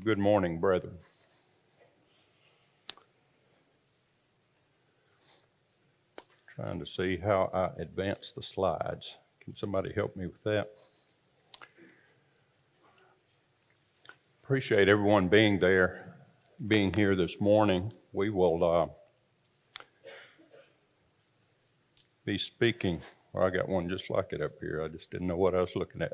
Good morning, brethren. Trying to see how I advance the slides. Can somebody help me with that? Appreciate everyone being here this morning. We will be speaking. Well, I got one just like it up here. I just didn't know what I was looking at.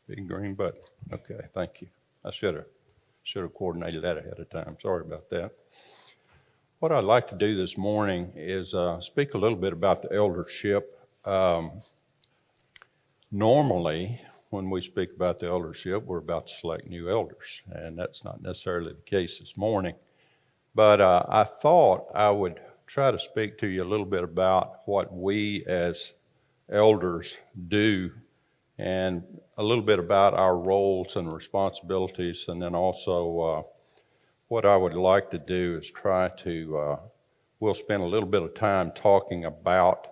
Big green button. Okay, thank you. I should have coordinated that ahead of time. Sorry about that. What I'd like to do this morning is speak a little bit about the eldership. Normally, when we speak about the eldership, we're about to select new elders, and that's not necessarily the case this morning. But I thought I would try to speak to you a little bit about what we as elders do, and a little bit about our roles and responsibilities, and then also what I would like to do is try to, we'll spend a little bit of time talking about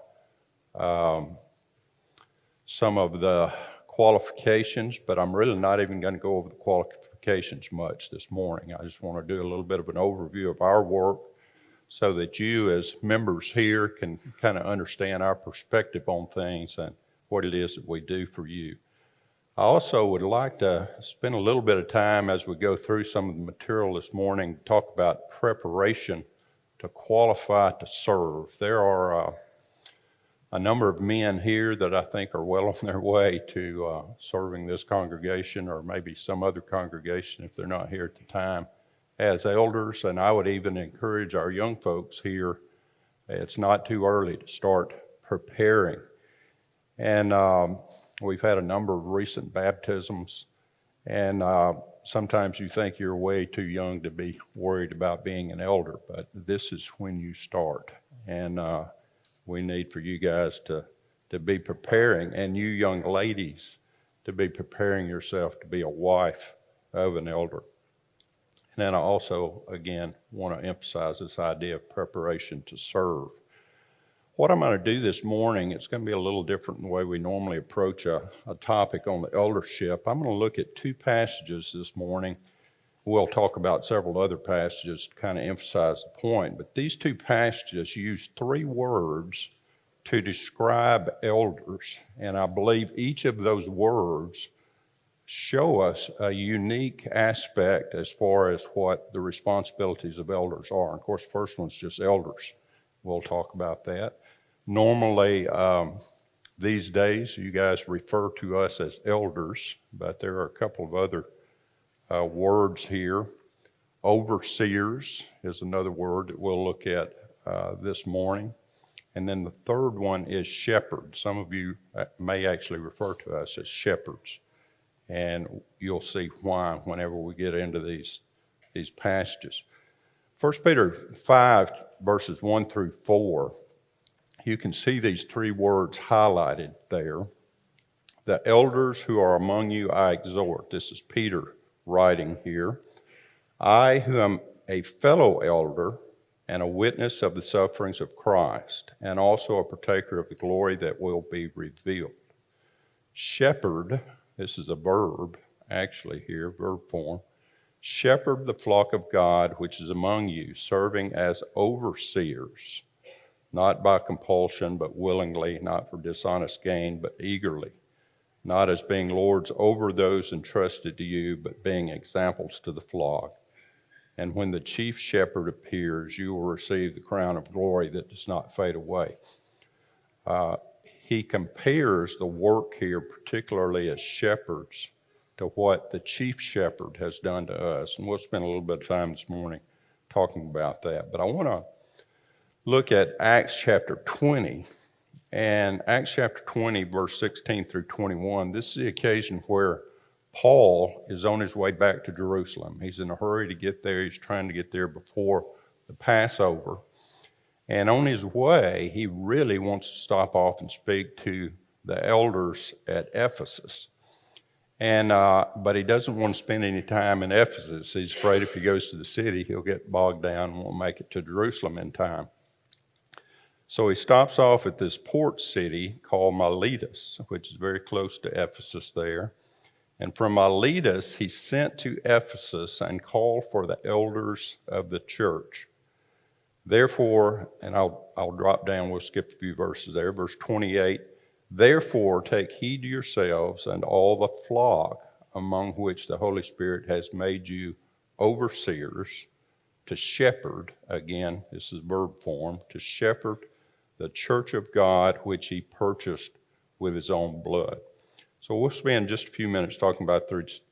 some of the qualifications, but I'm really not even going to go over the qualifications much this morning. I just want to do a little bit of an overview of our work so that you as members here can kind of understand our perspective on things and what it is that we do for you. I also would like to spend a little bit of time as we go through some of the material this morning, talk about preparation to qualify to serve. There are a number of men here that I think are well on their way to serving this congregation or maybe some other congregation if they're not here at the time as elders. And I would even encourage our young folks here, it's not too early to start preparing. And we've had a number of recent baptisms, and sometimes you think you're way too young to be worried about being an elder, but this is when you start. And we need for you guys to be preparing, and you young ladies to be preparing yourself to be a wife of an elder. And then I also, again, want to emphasize this idea of preparation to serve. What I'm going to do this morning, it's going to be a little different than the way we normally approach a topic on the eldership. I'm going to look at two passages this morning. We'll talk about several other passages to kind of emphasize the point, but these two passages use three words to describe elders, and I believe each of those words show us a unique aspect as far as what the responsibilities of elders are. And of course, the first one's just elders. We'll talk about that. Normally, these days, you guys refer to us as elders, but there are a couple of other words here. Overseers is another word that we'll look at this morning. And then the third one is shepherds. Some of you may actually refer to us as shepherds. And you'll see why whenever we get into these passages. 1 Peter 5, verses 1 through 4, you can see these three words highlighted there. The elders who are among you I exhort. This is Peter writing here. I, who am a fellow elder and a witness of the sufferings of Christ, and also a partaker of the glory that will be revealed. Shepherd, this is a verb actually here, verb form. Shepherd the flock of God which is among you, serving as overseers, not by compulsion, but willingly, not for dishonest gain, but eagerly, not as being lords over those entrusted to you, but being examples to the flock. And when the chief shepherd appears, you will receive the crown of glory that does not fade away. He compares the work here, particularly as shepherds, to what the chief shepherd has done to us. And we'll spend a little bit of time this morning talking about that. But I want to look at Acts chapter 20. And Acts chapter 20, verse 16 through 21, this is the occasion where Paul is on his way back to Jerusalem. He's in a hurry to get there. He's trying to get there before the Passover. And on his way, he really wants to stop off and speak to the elders at Ephesus. And but he doesn't want to spend any time in Ephesus. He's afraid if he goes to the city, he'll get bogged down and won't make it to Jerusalem in time. So he stops off at this port city called Miletus, which is very close to Ephesus there. And from Miletus he sent to Ephesus and called for the elders of the church. Therefore, and I'll drop down, we'll skip a few verses there. Verse 28, therefore take heed to yourselves and all the flock among which the Holy Spirit has made you overseers to shepherd, again, this is verb form, to shepherd the church of God which he purchased with his own blood. So we'll spend just a few minutes talking about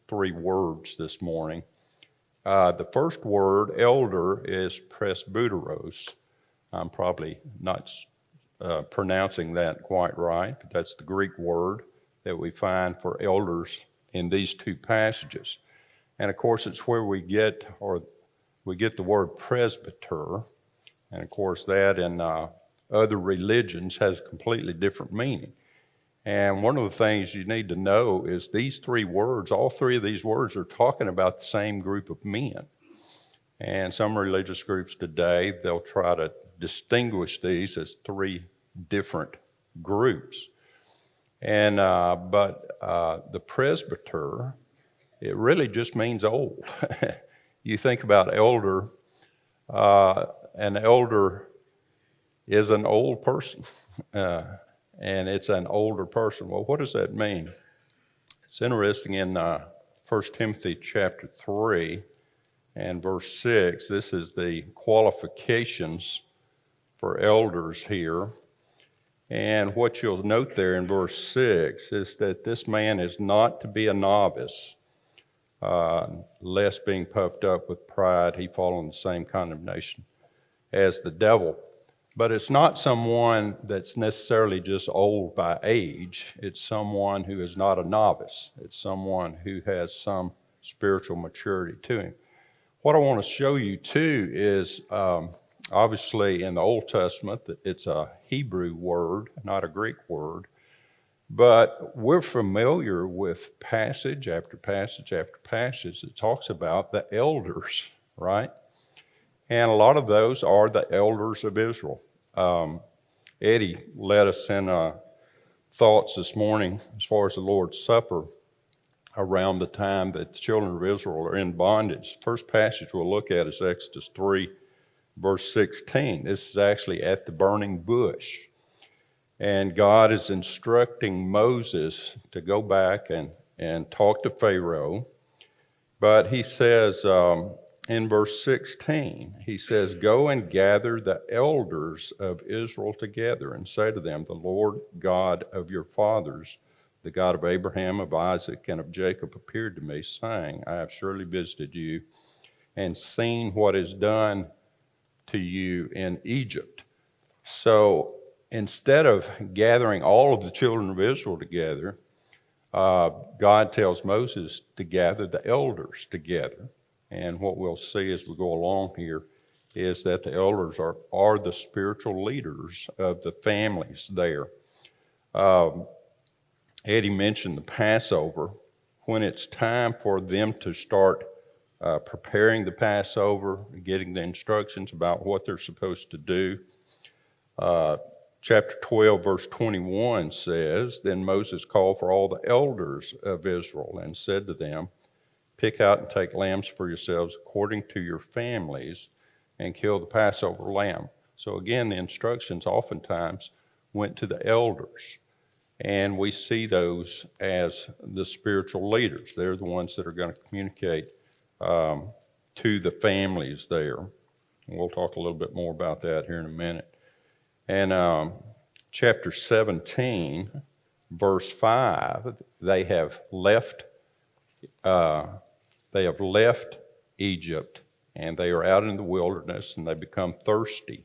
three words this morning. The first word, elder, is presbyteros. I'm probably not pronouncing that quite right, but that's the Greek word that we find for elders in these two passages. And of course, it's where we get the word presbyter. And of course, that in other religions has a completely different meaning. And one of the things you need to know is these three words, all three of these words are talking about the same group of men. And some religious groups today, they'll try to distinguish these as three different groups. And but the presbyter, it really just means old. You think about elder, an elder is an old person. And it's an older person. Well, what does that mean? It's interesting in 1 Timothy chapter 3 and verse 6. This is the qualifications for elders here. And what you'll note there in verse 6 is that this man is not to be a novice, lest being puffed up with pride, he fall in the same condemnation as the devil. But it's not someone that's necessarily just old by age. It's someone who is not a novice. It's someone who has some spiritual maturity to him. What I want to show you too is obviously in the Old Testament, it's a Hebrew word, not a Greek word. But we're familiar with passage after passage after passage that talks about the elders, right? And a lot of those are the elders of Israel. Eddie led us in thoughts this morning as far as the Lord's Supper around the time that the children of Israel are in bondage. First passage we'll look at is Exodus 3, verse 16. This is actually at the burning bush. And God is instructing Moses to go back and talk to Pharaoh. But he says, in verse 16, he says, go and gather the elders of Israel together and say to them, the Lord God of your fathers, the God of Abraham, of Isaac, and of Jacob appeared to me, saying, I have surely visited you and seen what is done to you in Egypt. So instead of gathering all of the children of Israel together, God tells Moses to gather the elders together. And what we'll see as we go along here is that the elders are the spiritual leaders of the families there. Eddie mentioned the Passover. When it's time for them to start preparing the Passover, getting the instructions about what they're supposed to do, chapter 12, verse 21 says, then Moses called for all the elders of Israel and said to them, pick out and take lambs for yourselves according to your families and kill the Passover lamb. So again, the instructions oftentimes went to the elders. And we see those as the spiritual leaders. They're the ones that are going to communicate to the families there. And we'll talk a little bit more about that here in a minute. And chapter 17, verse 5, they have left Egypt, and they are out in the wilderness, and they become thirsty,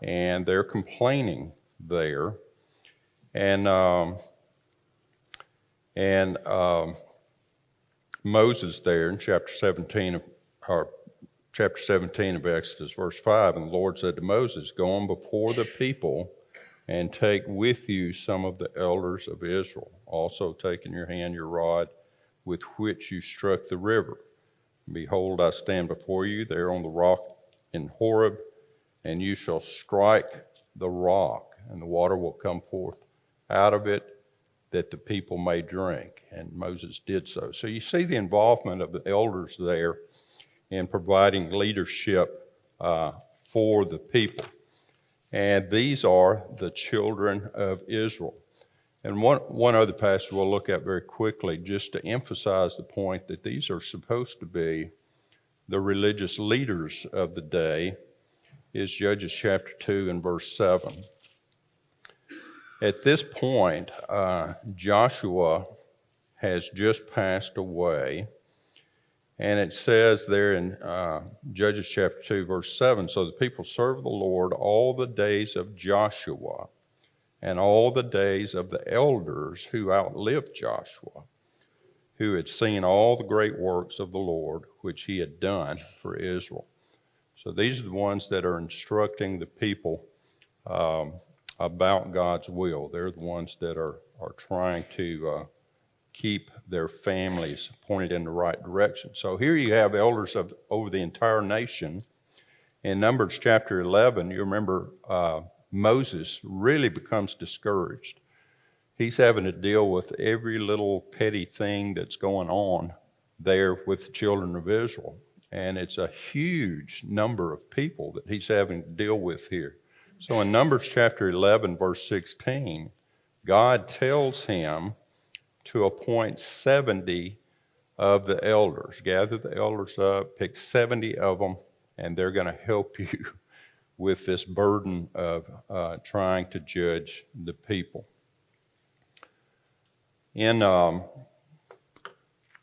and they're complaining there. And Moses there in chapter 17 of Exodus, verse 5, and the Lord said to Moses, go on before the people and take with you some of the elders of Israel. Also take in your hand your rod with which you struck the river. Behold, I stand before you there on the rock in Horeb, and you shall strike the rock, and the water will come forth out of it, that the people may drink. And Moses did so. So you see the involvement of the elders there in providing leadership for the people. And these are the children of Israel. And one other passage we'll look at very quickly, just to emphasize the point that these are supposed to be the religious leaders of the day, is Judges chapter 2 and verse 7. At this point, Joshua has just passed away, and it says there in Judges chapter 2, verse 7, so the people served the Lord all the days of Joshua and all the days of the elders who outlived Joshua, who had seen all the great works of the Lord which he had done for Israel. So these are the ones that are instructing the people about God's will. They're the ones that are trying to keep their families pointed in the right direction. So here you have elders over the entire nation. In Numbers chapter 11, you remember Moses really becomes discouraged. He's having to deal with every little petty thing that's going on there with the children of Israel. And it's a huge number of people that he's having to deal with here. So in Numbers chapter 11, verse 16, God tells him to appoint 70 of the elders. Gather the elders up, pick 70 of them, and they're going to help you with this burden of trying to judge the people. In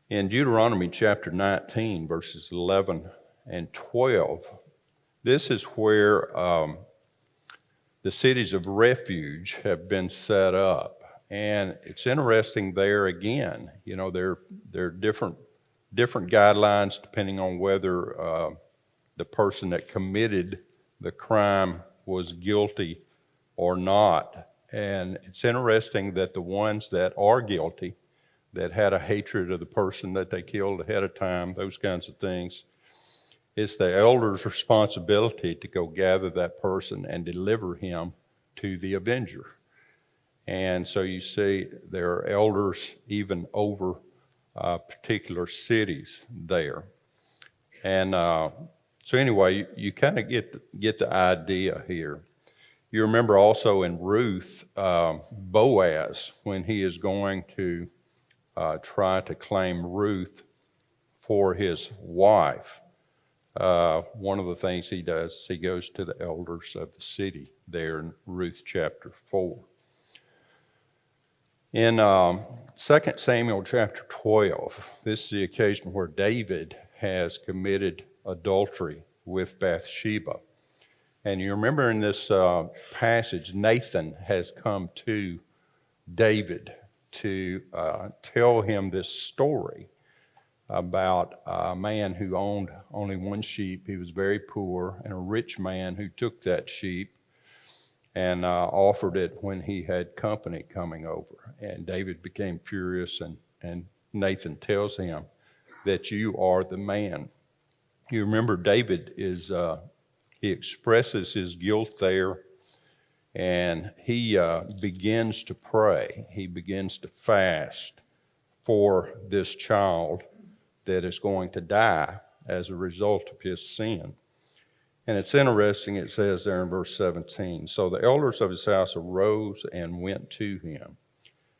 Deuteronomy chapter 19, verses 11 and 12, this is where the cities of refuge have been set up. And it's interesting there again, you know, there are different guidelines depending on whether the person that committed the crime was guilty or not. And it's interesting that the ones that are guilty, that had a hatred of the person that they killed ahead of time, those kinds of things, it's the elder's responsibility to go gather that person and deliver him to the avenger. And so you see there are elders even over particular cities there. And so anyway, you kind of get the idea here. You remember also in Ruth, Boaz, when he is going to try to claim Ruth for his wife, one of the things he does is he goes to the elders of the city there in Ruth chapter 4. In 2 Samuel chapter 12, this is the occasion where David has committed adultery with Bathsheba. And you remember in this passage, Nathan has come to David to tell him this story about a man who owned only one sheep. He was very poor, and a rich man who took that sheep and offered it when he had company coming over. And David became furious, and Nathan tells him that you are the man. You remember David he expresses his guilt there, and he begins to pray. He begins to fast for this child that is going to die as a result of his sin. And it's interesting, it says there in verse 17, so the elders of his house arose and went to him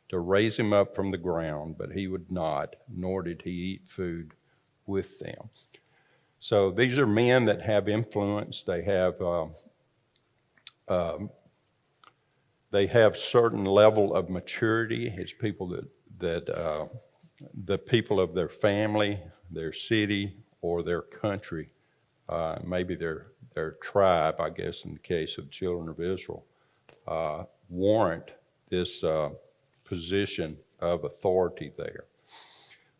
to raise him up from the ground, but he would not, nor did he eat food with them. So these are men that have influence. They have certain level of maturity. It's people that the people of their family, their city, or their country, maybe their tribe, I guess in the case of the children of Israel, warrant this position of authority there.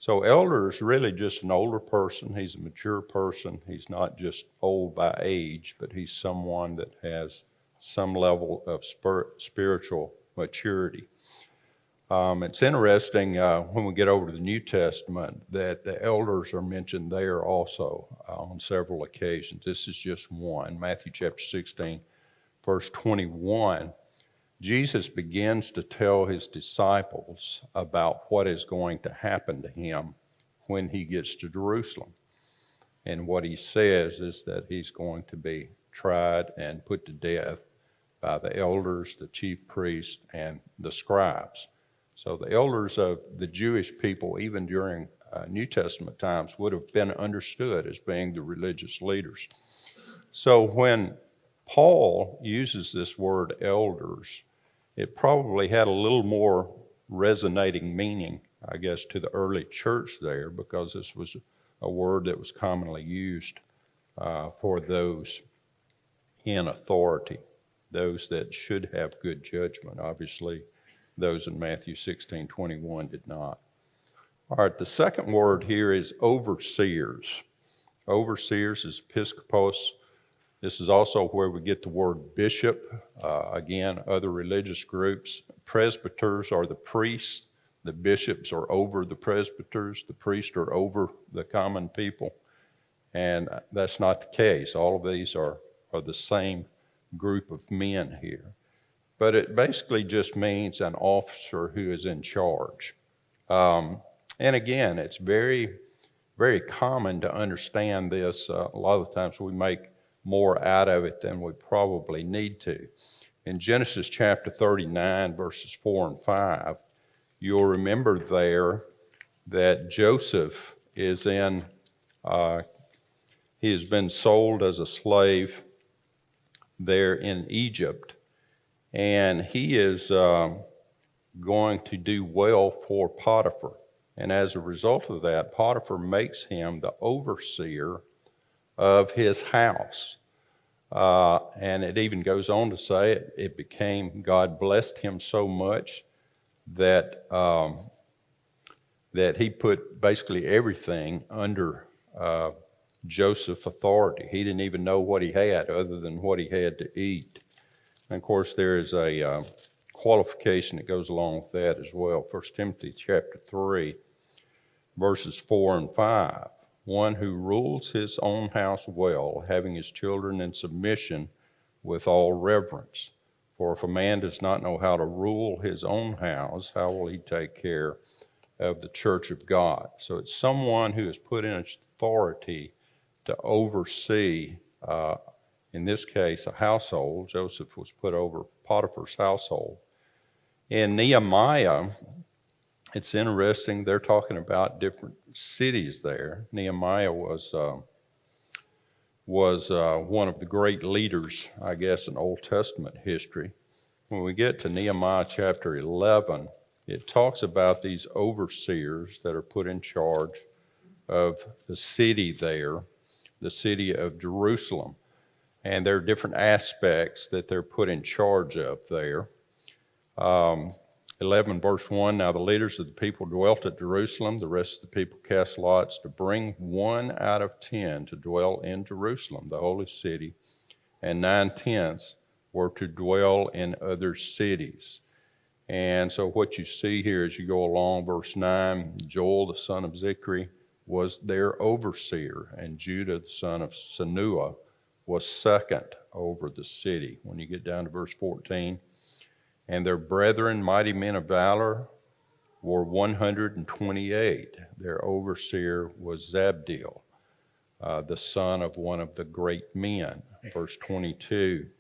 So elder is really just an older person. He's a mature person. He's not just old by age, but he's someone that has some level of spiritual maturity. It's interesting when we get over to the New Testament that the elders are mentioned there also on several occasions. This is just one. Matthew chapter 16, verse 21, Jesus begins to tell his disciples about what is going to happen to him when he gets to Jerusalem. And what he says is that he's going to be tried and put to death by the elders, the chief priests, and the scribes. So the elders of the Jewish people, even during New Testament times, would have been understood as being the religious leaders. So when Paul uses this word elders, it probably had a little more resonating meaning, I guess, to the early church there, because this was a word that was commonly used for those in authority, those that should have good judgment. Obviously, those in Matthew 16:21 did not. All right, the second word here is overseers. Overseers is episkopos. This is also where we get the word bishop. Again, other religious groups. Presbyters are the priests. The bishops are over the presbyters. The priests are over the common people. And that's not the case. All of these are the same group of men here. But it basically just means an officer who is in charge. And again, it's very, very common to understand this. A lot of the times we make more out of it than we probably need to. In Genesis chapter 39, verses 4 and 5, you'll remember there that Joseph is he has been sold as a slave there in Egypt, and he is going to do well for Potiphar. And as a result of that, Potiphar makes him the overseer of his house. And it even goes on to say God blessed him so much that that he put basically everything under Joseph's authority. He didn't even know what he had other than what he had to eat. And of course, there is a qualification that goes along with that as well. 1 Timothy chapter 3, verses 4 and 5. One who rules his own house well, having his children in submission with all reverence. For if a man does not know how to rule his own house, how will he take care of the church of God? So it's someone who is put in authority to oversee, in this case, a household. Joseph was put over Potiphar's household. In Nehemiah, it's interesting, they're talking about different cities there. Nehemiah was one of the great leaders, I guess, in Old Testament history. When we get to Nehemiah chapter 11, it talks about these overseers that are put in charge of the city there, the city of Jerusalem. And there are different aspects that they're put in charge of there. 11 verse 1, now the leaders of the people dwelt at Jerusalem. The rest of the people cast lots to bring 1 out of 10 to dwell in Jerusalem, the holy city, and 9/10 were to dwell in other cities. And so what you see here as you go along, verse 9, Joel the son of Zichri was their overseer, and Judah the son of Senuah was second over the city. When you get down to verse 14, and their brethren, mighty men of valor, were 128. Their overseer was Zabdiel, the son of one of the great men. Verse 22,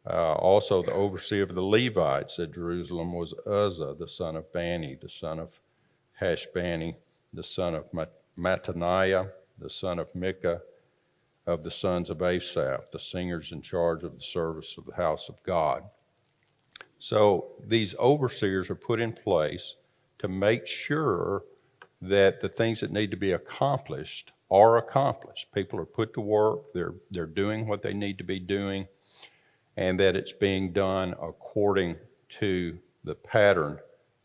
also the overseer of the Levites at Jerusalem was Uzzah, the son of Bani, the son of Hashbani, the son of Mattaniah, the son of Micah, of the sons of Asaph, the singers in charge of the service of the house of God. So these overseers are put in place to make sure that the things that need to be accomplished are accomplished. People are put to work, they're doing what they need to be doing, and that it's being done according to the pattern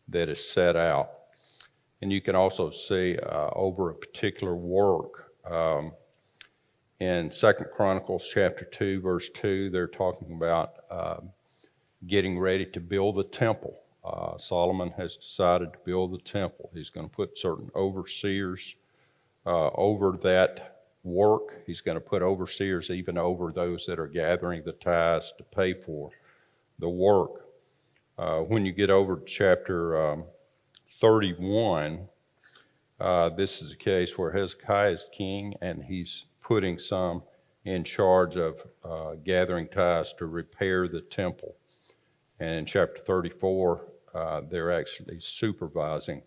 that is set out. And you can also see over a particular work, in 2 Chronicles chapter 2, verse 2, they're talking about getting ready to build the temple. Solomon has decided to build the temple. He's going to put certain overseers over that work. He's going to put overseers even over those that are gathering the tithes to pay for the work. When you get over to chapter 31, this is a case where Hezekiah is king, and he's putting some in charge of gathering tithes to repair the temple. And in chapter 34, they're actually supervising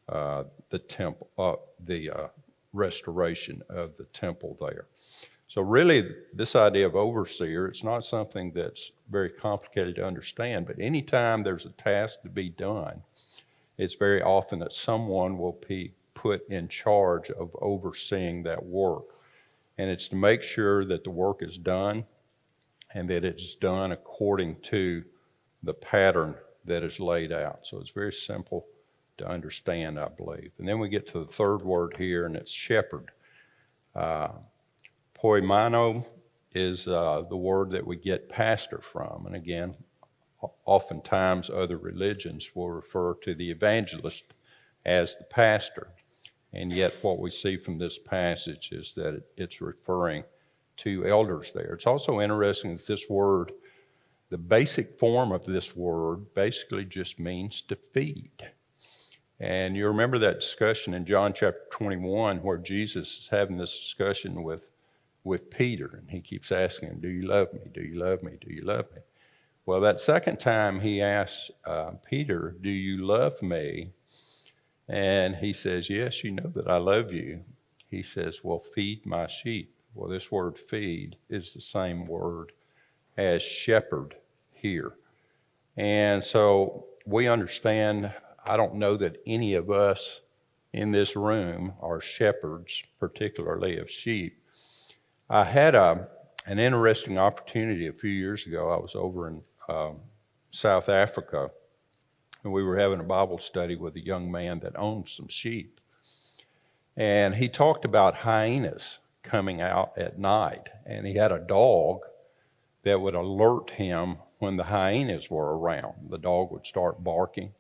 the temple, the restoration of the temple there. So really, this idea of overseer, it's not something that's very complicated to understand, but anytime there's a task to be done, it's very often that someone will be put in charge of overseeing that work. And it's to make sure that the work is done and that it's done according to the pattern that is laid out. So it's very simple to understand, I believe. And then we get to the third word here, and it's shepherd. Poimano is the word that we get pastor from. And again, oftentimes other religions will refer to the evangelist as the pastor. And yet what we see from this passage is that it's referring to elders there. It's also interesting that this word, the basic form of this word basically just means to feed. And you remember that discussion in John chapter 21 where Jesus is having this discussion with Peter, and he keeps asking him, do you love me? Do you love me? Do you love me? Well, that second time he asks Peter, do you love me? And he says, yes, you know that I love you. He says, well, feed my sheep. Well, this word feed is the same word as shepherd here. And so we understand, I don't know that any of us in this room are shepherds, particularly of sheep. I had an interesting opportunity a few years ago. I was over in South Africa, and we were having a Bible study with a young man that owned some sheep. And he talked about hyenas coming out at night, and he had a dog that would alert him when the hyenas were around. The dog would start barking,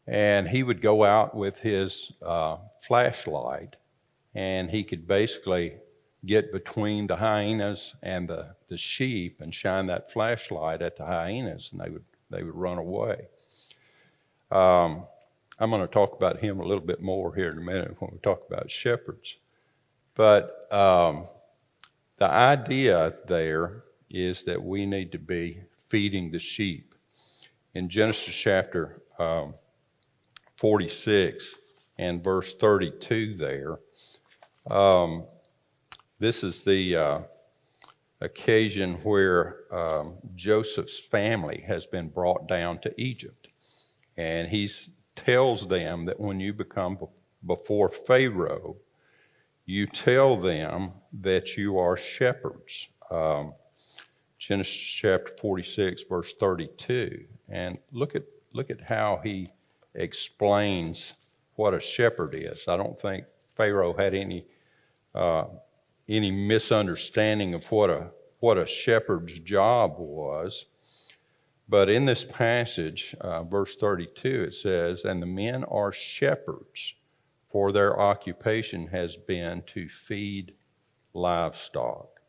and he would go out with his flashlight, and he could basically get between the hyenas and the sheep and shine that flashlight at the hyenas, and they would run away. I'm going to talk about him a little bit more here in a minute when we talk about shepherds. But the idea there is that we need to be feeding the sheep. In Genesis chapter 46 and verse 32 there, this is the occasion where Joseph's family has been brought down to Egypt. And he tells them that when you become before Pharaoh, you tell them that you are shepherds. Genesis chapter 46, verse 32. And look at how he explains what a shepherd is. I don't think Pharaoh had any misunderstanding of what a shepherd's job was. But in this passage, verse 32, it says, and the men are shepherds, for their occupation has been to feed livestock.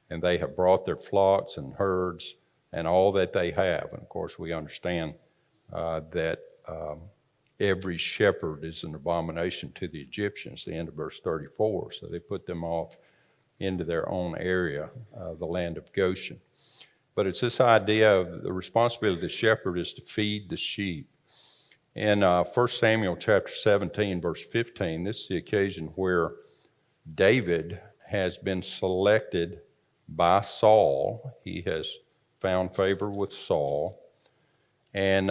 And they have brought their flocks and herds and all that they have. And of course, we understand that every shepherd is an abomination to the Egyptians, the end of verse 34. So they put them off into their own area, the land of Goshen. But it's this idea of the responsibility of the shepherd is to feed the sheep. In 1 Samuel chapter 17, verse 15, this is the occasion where David has been selected by Saul. He has found favor with Saul, and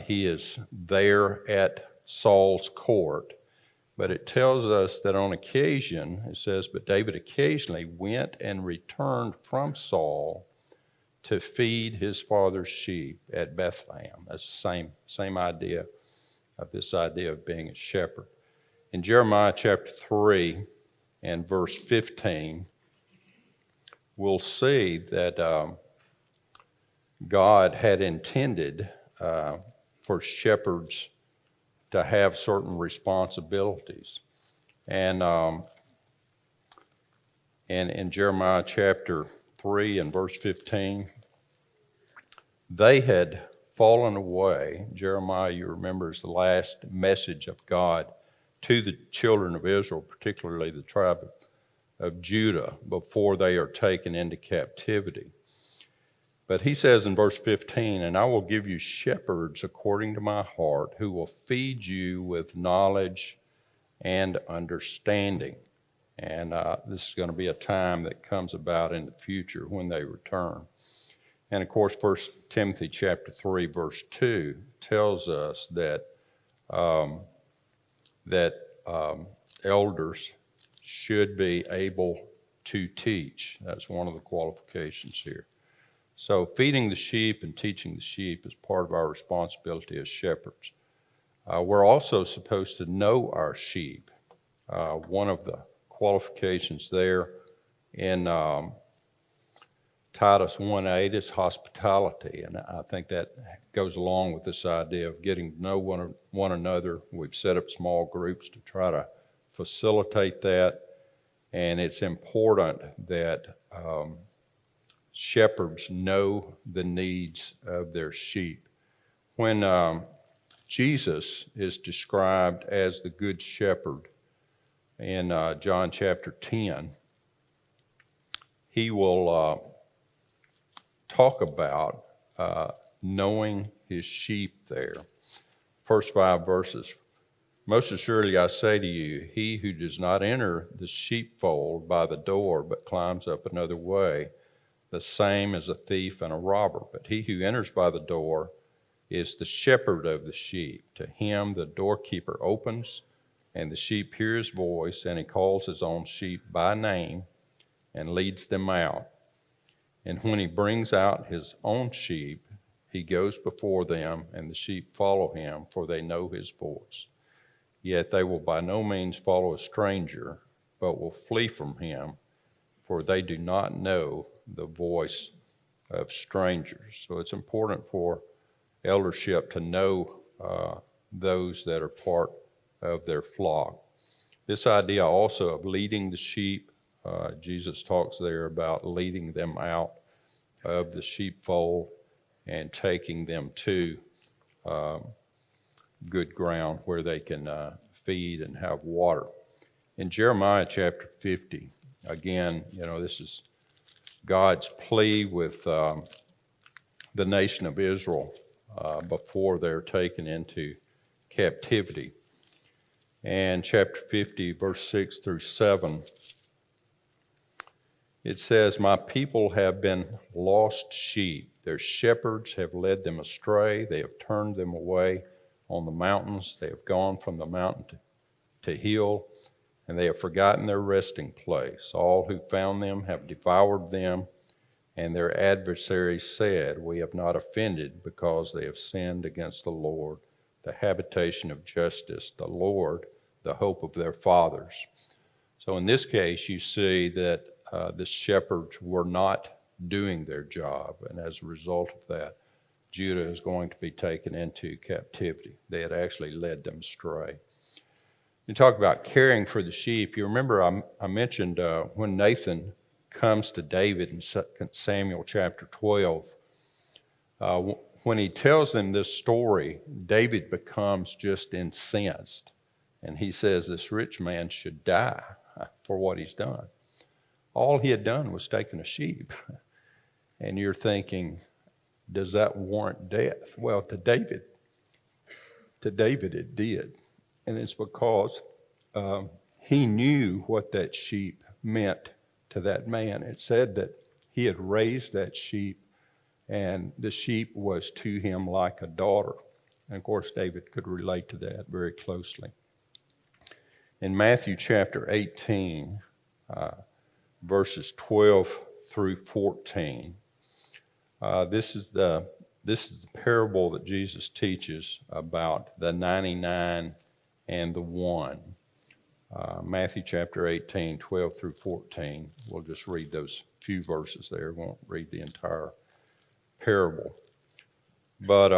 he is there at Saul's court. But it tells us that on occasion, it says, but David occasionally went and returned from Saul to feed his father's sheep at Bethlehem. That's the same idea of this idea of being a shepherd. In Jeremiah chapter 3 and verse 15, we'll see that God had intended for shepherds to have certain responsibilities. And in Jeremiah chapter 3 and verse 15, they had fallen away. Jeremiah, you remember, is the last message of God to the children of Israel, particularly the tribe of Judah, before they are taken into captivity. But he says in verse 15, "And I will give you shepherds according to my heart, who will feed you with knowledge and understanding." And this is going to be a time that comes about in the future when they return. And of course, 1 Timothy chapter 3, verse 2 tells us that elders should be able to teach. That's one of the qualifications here. So feeding the sheep and teaching the sheep is part of our responsibility as shepherds. We're also supposed to know our sheep. One of the qualifications there in Titus 1:8 is hospitality, and I think that goes along with this idea of getting to know one another. We've set up small groups to try to facilitate that, and it's important that shepherds know the needs of their sheep. When Jesus is described as the Good Shepherd in John chapter 10, he will talk about knowing his sheep there. First 5 verses. "Most assuredly I say to you, he who does not enter the sheepfold by the door, but climbs up another way, the same is a thief and a robber. But he who enters by the door is the shepherd of the sheep. To him the doorkeeper opens, and the sheep hear his voice, and he calls his own sheep by name and leads them out. And when he brings out his own sheep, he goes before them, and the sheep follow him, for they know his voice. Yet they will by no means follow a stranger, but will flee from him, for they do not know the voice of strangers." So it's important for eldership to know those that are part of their flock. This idea also of leading the sheep, Jesus talks there about leading them out of the sheepfold and taking them to good ground where they can feed and have water. In Jeremiah chapter 50, again, this is God's plea with the nation of Israel before they're taken into captivity. And chapter 50, verse 6 through 7, it says, "My people have been lost sheep. Their shepherds have led them astray. They have turned them away on the mountains. They have gone from the mountain to hill, and they have forgotten their resting place. All who found them have devoured them, and their adversaries said, 'We have not offended, because they have sinned against the Lord, the habitation of justice, the Lord, the hope of their fathers.'" So in this case, you see that the shepherds were not doing their job, and as a result of that, Judah is going to be taken into captivity. They had actually led them astray. You talk about caring for the sheep. You remember I mentioned when Nathan comes to David in 2 Samuel chapter 12, when he tells them this story, David becomes just incensed, and he says this rich man should die for what he's done. All he had done was taken a sheep. And you're thinking, does that warrant death? Well, to David it did. And it's because he knew what that sheep meant to that man. It said that he had raised that sheep, and the sheep was to him like a daughter. And of course, David could relate to that very closely. In Matthew chapter 18, verses 12 through 14, this is the parable that Jesus teaches about the 99 and the 1. Matthew chapter 18, 12 through 14. We'll just read those few verses there. We won't read the entire parable. But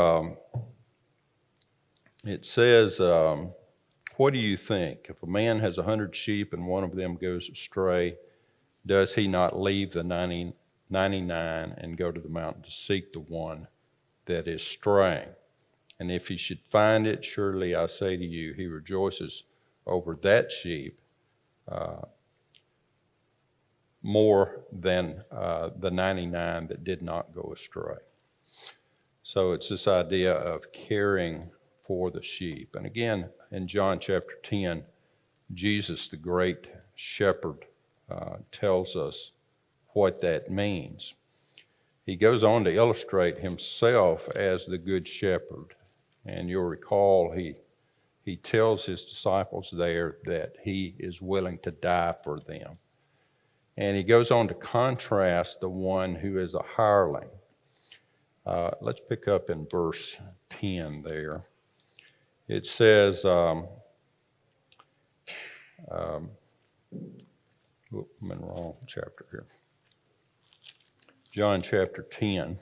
it says, "What do you think? If a man has 100 sheep and one of them goes astray, does he not leave the 99 and go to the mountain to seek the one that is straying. And if he should find it, surely I say to you, he rejoices over that sheep more than the 99 that did not go astray. So it's this idea of caring for the sheep. And again, in John chapter 10, Jesus, the great shepherd, tells us what that means. He goes on to illustrate himself as the good shepherd. And you'll recall he tells his disciples there that he is willing to die for them. And he goes on to contrast the one who is a hireling. Let's pick up in verse 10 there. It says, I'm in the wrong chapter here. John chapter 10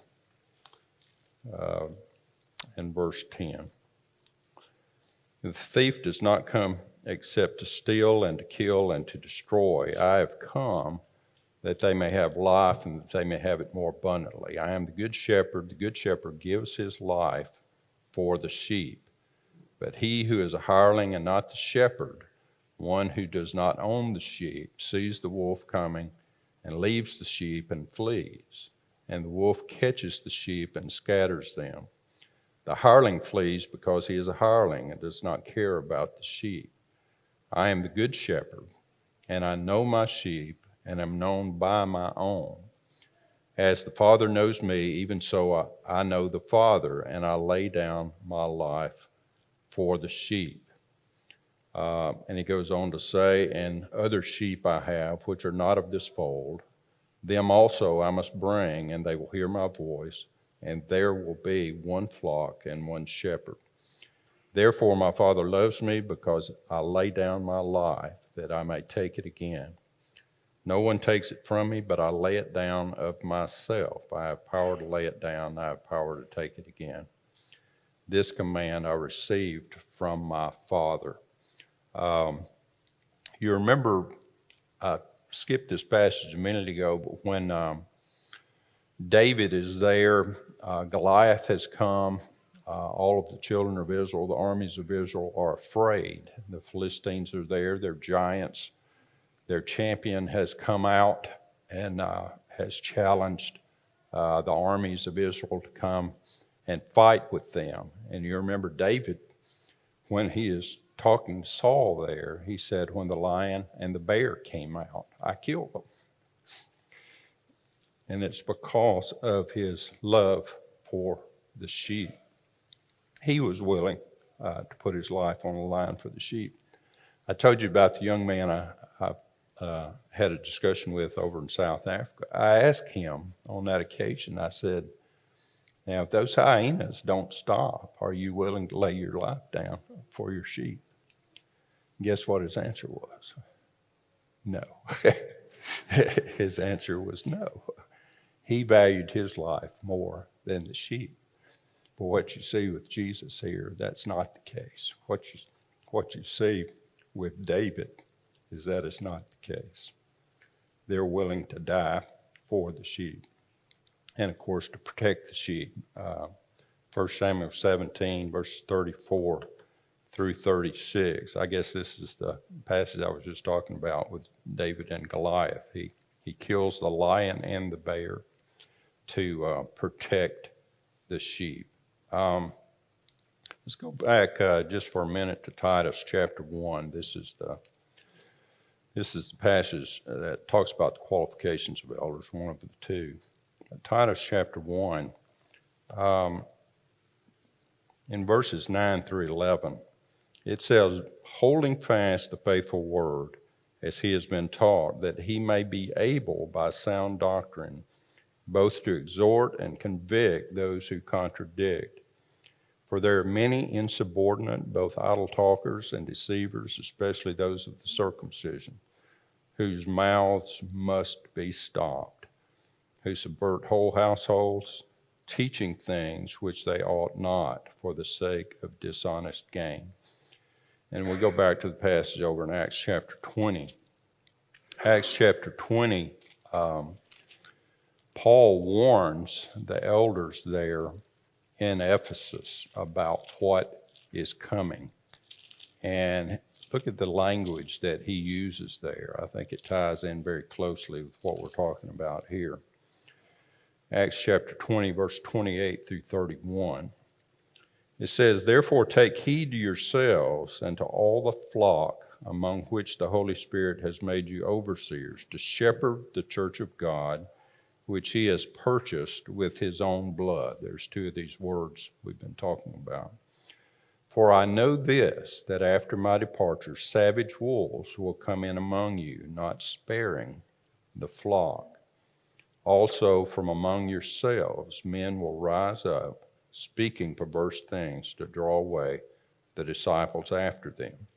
and verse 10. The thief does not come except to steal and to kill and to destroy. I have come that they may have life and that they may have it more abundantly. I am the good shepherd. The good shepherd gives his life for the sheep. But he who is a hireling and not the shepherd, one who does not own the sheep, sees the wolf coming and leaves the sheep and flees. And the wolf catches the sheep and scatters them. The hireling flees because he is a hireling and does not care about the sheep. I am the good shepherd, and I know my sheep, and am known by my own. As the Father knows me, even so I know the Father, and I lay down my life for the sheep. And he goes on to say, and other sheep I have, which are not of this fold, them also I must bring, and they will hear my voice, and there will be one flock and one shepherd. Therefore my Father loves me, because I lay down my life, that I may take it again. No one takes it from me, but I lay it down of myself. I have power to lay it down, I have power to take it again. This command I received from my Father. You remember, I skipped this passage a minute ago, but when David is there, Goliath has come, all of the children of Israel, the armies of Israel are afraid. The Philistines are there, they're giants. Their champion has come out and has challenged the armies of Israel to come and fight with them. And you remember David, when he is talking to Saul there, he said, when the lion and the bear came out, I killed them. And it's because of his love for the sheep. He was willing to put his life on the line for the sheep. I told you about the young man I had a discussion with over in South Africa. I asked him on that occasion, I said, now if those hyenas don't stop, are you willing to lay your life down for your sheep? Guess what his answer was? No. His answer was no. He valued his life more than the sheep. But what you see with Jesus here, that's not the case. What you see with David is that it's not the case. They're willing to die for the sheep. And of course, to protect the sheep. 1 Samuel 17, verses 34 through 36. I guess this is the passage I was just talking about with David and Goliath. He kills the lion and the bear to protect the sheep. Let's go back just for a minute to Titus chapter 1. This is the passage that talks about the qualifications of elders, one of the two. Titus chapter 1, in verses 9 through 11, it says, holding fast the faithful word as he has been taught, that he may be able by sound doctrine both to exhort and convict those who contradict. For there are many insubordinate, both idle talkers and deceivers, especially those of the circumcision, whose mouths must be stopped, who subvert whole households, teaching things which they ought not for the sake of dishonest gain. And we go back to the passage over in Acts chapter 20. Acts chapter 20, Paul warns the elders there in Ephesus about what is coming. And look at the language that he uses there. I think it ties in very closely with what we're talking about here. Acts chapter 20, verse 28 through 31. It says, "Therefore take heed to yourselves and to all the flock among which the Holy Spirit has made you overseers, to shepherd the church of God, which he has purchased with his own blood." There's two of these words we've been talking about. "For I know this, that after my departure, savage wolves will come in among you, not sparing the flock. Also from among yourselves men will rise up, speaking perverse things to draw away the disciples after them.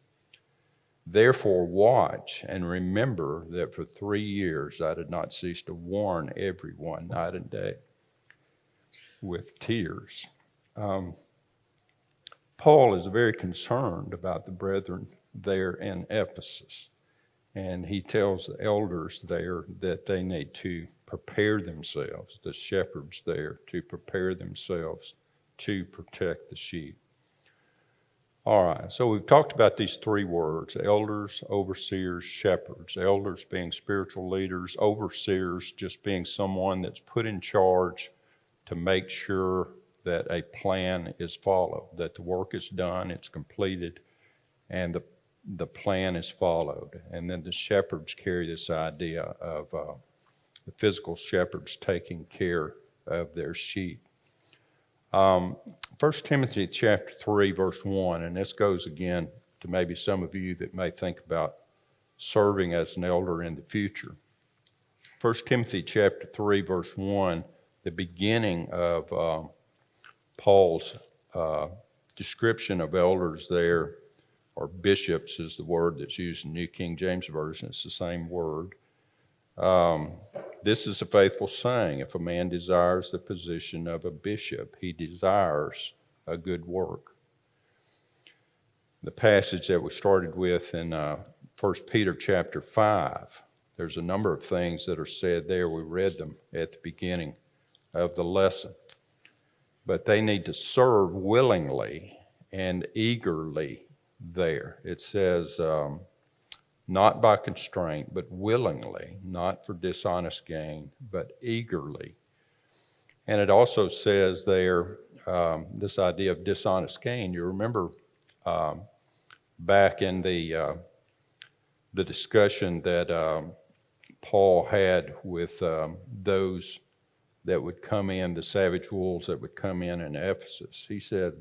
Therefore watch and remember that for 3 years I did not cease to warn everyone night and day with tears." Paul is very concerned about the brethren there in Ephesus, and he tells the elders there that they need to prepare themselves, the shepherds there, to prepare themselves to protect the sheep. All right, so we've talked about these three words: elders, overseers, shepherds. Elders being spiritual leaders, overseers just being someone that's put in charge to make sure that a plan is followed, that the work is done, it's completed, and the plan is followed. And then the shepherds carry this idea of the physical shepherds taking care of their sheep. 1 Timothy chapter 3, verse 1, and this goes again to maybe some of you that may think about serving as an elder in the future. 1 Timothy chapter 3, verse 1, the beginning of Paul's description of elders there, or bishops is the word that's used in New King James Version. It's the same word. "This is a faithful saying, if a man desires the position of a bishop, he desires a good work." The passage that we started with in 1 Peter chapter 5, there's a number of things that are said there. We read them at the beginning of the lesson. But they need to serve willingly and eagerly there. It says, not by constraint, but willingly, not for dishonest gain, but eagerly. And it also says there, this idea of dishonest gain. You remember back in the discussion that Paul had with those that would come in, the savage wolves that would come in Ephesus. He said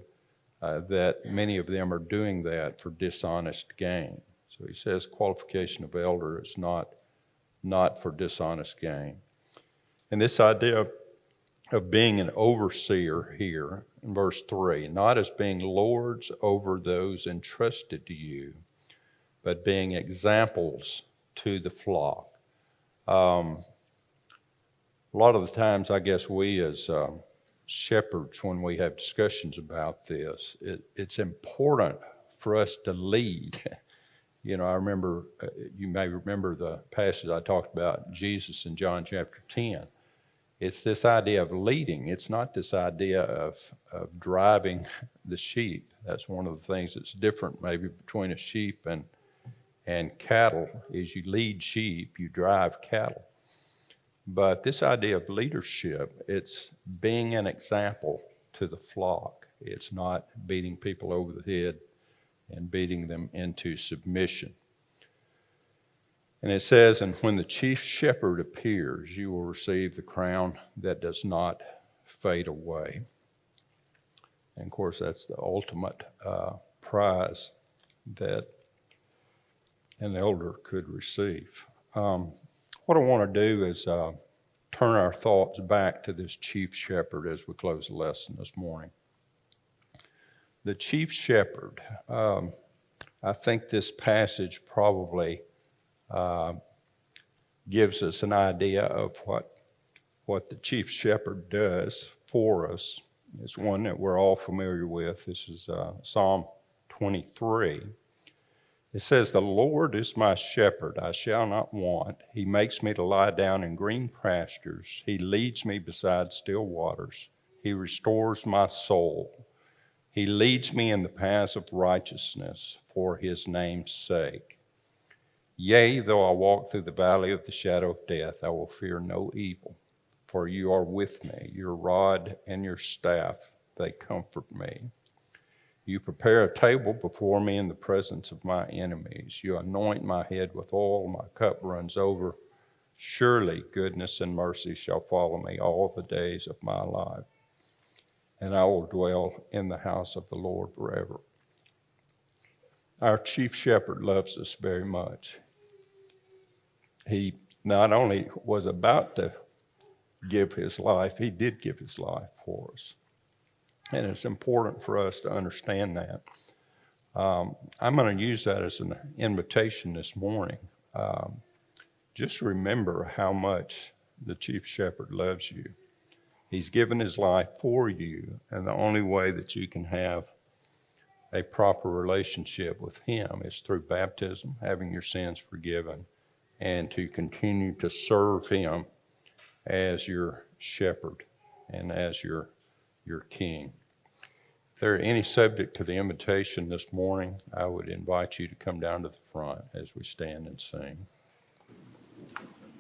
that many of them are doing that for dishonest gain. So he says qualification of elder is not for dishonest gain. And this idea of being an overseer here in verse 3, not as being lords over those entrusted to you, but being examples to the flock. A lot of the times, I guess we as shepherds, when we have discussions about this, it's important for us to lead. You know, I remember, you may remember the passage I talked about, Jesus in John chapter 10. It's this idea of leading. It's not this idea of driving the sheep. That's one of the things that's different maybe between a sheep and cattle, is you lead sheep, you drive cattle. But this idea of leadership, it's being an example to the flock. It's not beating people over the head and beating them into submission. And it says, "And when the chief shepherd appears, you will receive the crown that does not fade away." And of course, that's the ultimate prize that an elder could receive. What I want to do is turn our thoughts back to this chief shepherd as we close the lesson this morning. The chief shepherd, I think this passage probably gives us an idea of what the chief shepherd does for us. It's one that we're all familiar with. This is Psalm 23. It says, "The Lord is my shepherd, I shall not want. He makes me to lie down in green pastures. He leads me beside still waters. He restores my soul. He leads me in the paths of righteousness for his name's sake. Yea, though I walk through the valley of the shadow of death, I will fear no evil, for you are with me. Your rod and your staff, they comfort me. You prepare a table before me in the presence of my enemies. You anoint my head with oil, my cup runs over. Surely goodness and mercy shall follow me all the days of my life, and I will dwell in the house of the Lord forever. Our chief shepherd loves us very much. He not only was about to give his life, he did give his life for us. And it's important for us to understand that. I'm going to use that as an invitation this morning. Just remember how much the chief shepherd loves you. He's given his life for you, and the only way that you can have a proper relationship with him is through baptism, having your sins forgiven, and to continue to serve him as your shepherd and as your king. If there are any subject to the invitation this morning, I would invite you to come down to the front as we stand and sing.